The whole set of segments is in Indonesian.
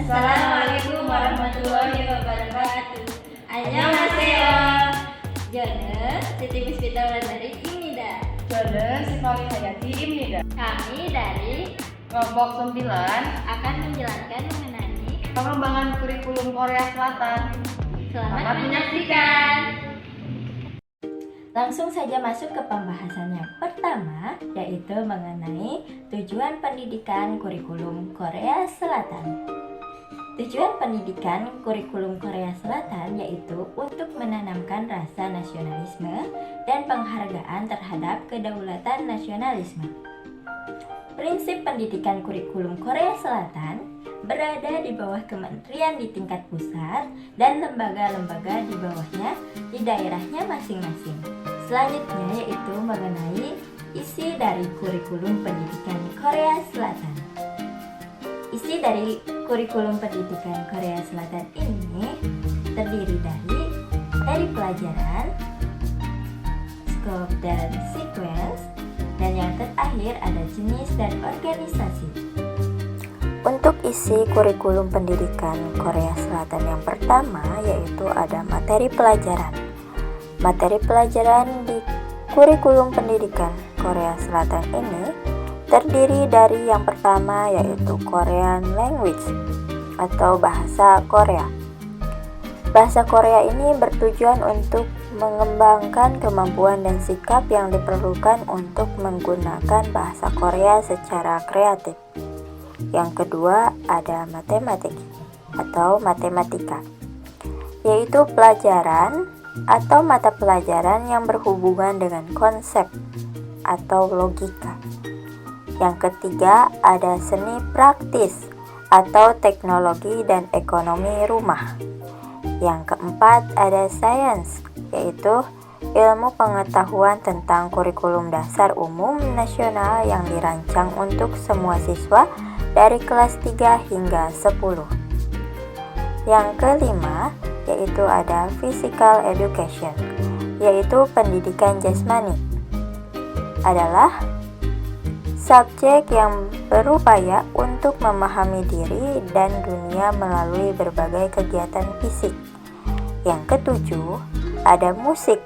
Assalamualaikum warahmatullahi wabarakatuh. Annyeonghaseyo. Jone, Siti Puspita dari Imnida. Jone, Sifali Hayati Imnida. Kami dari Kelompok 9 akan menjelaskan mengenai pengembangan kurikulum Korea Selatan. Selamat menyaksikan. Langsung saja masuk ke pembahasan yang pertama, yaitu mengenai tujuan pendidikan kurikulum Korea Selatan. Tujuan pendidikan kurikulum Korea Selatan yaitu untuk menanamkan rasa nasionalisme dan penghargaan terhadap kedaulatan nasionalisme. Prinsip pendidikan kurikulum Korea Selatan berada di bawah kementerian di tingkat pusat dan lembaga-lembaga di bawahnya di daerahnya masing-masing. Selanjutnya yaitu mengenai isi dari kurikulum pendidikan Korea Selatan. Isi dari kurikulum pendidikan Korea Selatan ini terdiri dari pelajaran, scope dan sequence, dan yang terakhir ada jenis dan organisasi. Untuk isi kurikulum pendidikan Korea Selatan yang pertama yaitu ada materi pelajaran. Materi pelajaran di kurikulum pendidikan Korea Selatan ini terdiri dari yang pertama yaitu Korean language atau bahasa Korea. Bahasa Korea ini bertujuan untuk mengembangkan kemampuan dan sikap yang diperlukan untuk menggunakan bahasa Korea secara kreatif. Yang kedua ada matematik atau matematika, yaitu pelajaran atau mata pelajaran yang berhubungan dengan konsep atau logika. Yang ketiga ada seni praktis atau teknologi dan ekonomi rumah. Yang keempat ada sains, yaitu ilmu pengetahuan tentang kurikulum dasar umum nasional yang dirancang untuk semua siswa dari kelas 3 hingga 10. Yang kelima yaitu ada physical education, yaitu pendidikan jasmani. Adalah subjek yang berupaya untuk memahami diri dan dunia melalui berbagai kegiatan fisik. Yang ketujuh, ada musik.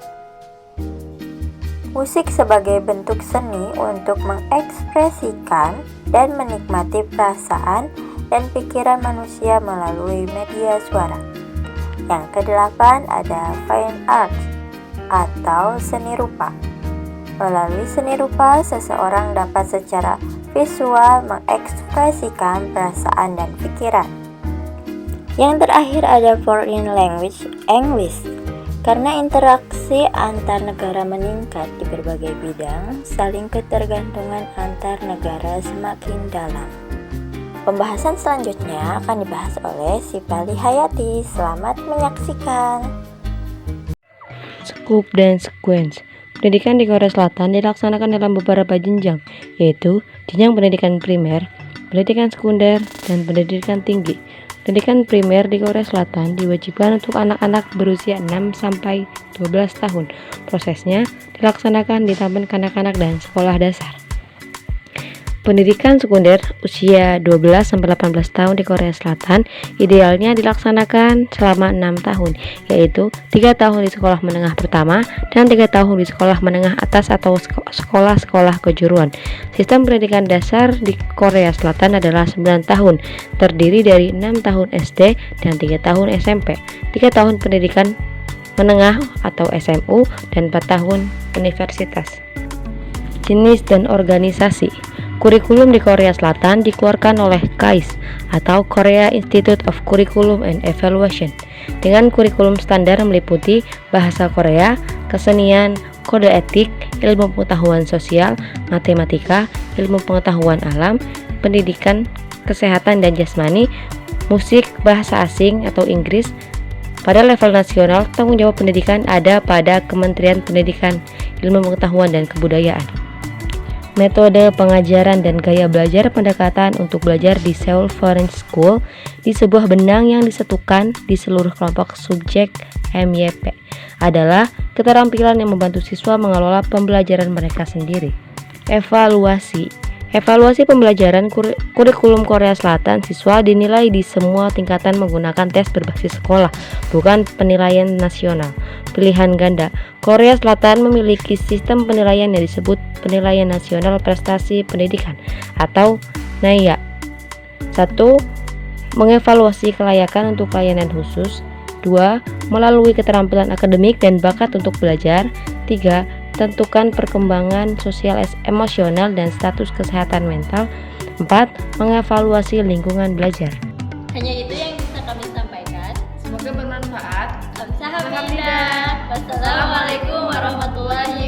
Musik sebagai bentuk seni untuk mengekspresikan dan menikmati perasaan dan pikiran manusia melalui media suara. Yang kedelapan, ada fine arts atau seni rupa. Melalui seni rupa, seseorang dapat secara visual mengekspresikan perasaan dan pikiran. Yang terakhir ada foreign language, English. Karena interaksi antar negara meningkat di berbagai bidang, saling ketergantungan antar negara semakin dalam. Pembahasan selanjutnya akan dibahas oleh Sifali Hayati. Selamat menyaksikan. Scope dan sequence. Pendidikan di Korea Selatan dilaksanakan dalam beberapa jenjang, yaitu jenjang pendidikan primer, pendidikan sekunder, dan pendidikan tinggi. Pendidikan primer di Korea Selatan diwajibkan untuk anak-anak berusia 6 sampai 12 tahun. Prosesnya dilaksanakan di taman kanak-kanak dan sekolah dasar. Pendidikan sekunder usia 12 sampai 18 tahun di Korea Selatan idealnya dilaksanakan selama 6 tahun, yaitu 3 tahun di sekolah menengah pertama dan 3 tahun di sekolah menengah atas atau sekolah-sekolah kejuruan. Sistem pendidikan dasar di Korea Selatan adalah 9 tahun, terdiri dari 6 tahun SD dan 3 tahun SMP, 3 tahun pendidikan menengah atau SMU, dan 4 tahun universitas. Jenis dan organisasi. Kurikulum di Korea Selatan dikeluarkan oleh KAIS atau Korea Institute of Curriculum and Evaluation dengan kurikulum standar meliputi bahasa Korea, kesenian, kode etik, ilmu pengetahuan sosial, matematika, ilmu pengetahuan alam, pendidikan, kesehatan dan jasmani, musik, bahasa asing atau Inggris. Pada level nasional, tanggung jawab pendidikan ada pada Kementerian Pendidikan, Ilmu Pengetahuan dan Kebudayaan. Metode pengajaran dan gaya belajar pendekatan untuk belajar di Seoul Foreign School di sebuah benang yang disatukan di seluruh kelompok subjek MYP adalah keterampilan yang membantu siswa mengelola pembelajaran mereka sendiri. Evaluasi. Evaluasi pembelajaran kurikulum Korea Selatan, siswa dinilai di semua tingkatan menggunakan tes berbasis sekolah, bukan penilaian nasional. Pilihan ganda. Korea Selatan memiliki sistem penilaian yang disebut penilaian nasional prestasi pendidikan atau NAIA. 1. Mengevaluasi kelayakan untuk pelayanan khusus. 2. Melalui keterampilan akademik dan bakat untuk belajar. 3. Tentukan perkembangan sosial emosional dan status kesehatan mental. 4. Mengevaluasi lingkungan belajar. Hanya itu yang bisa kami sampaikan. Semoga bermanfaat. Wassalamualaikum warahmatullahi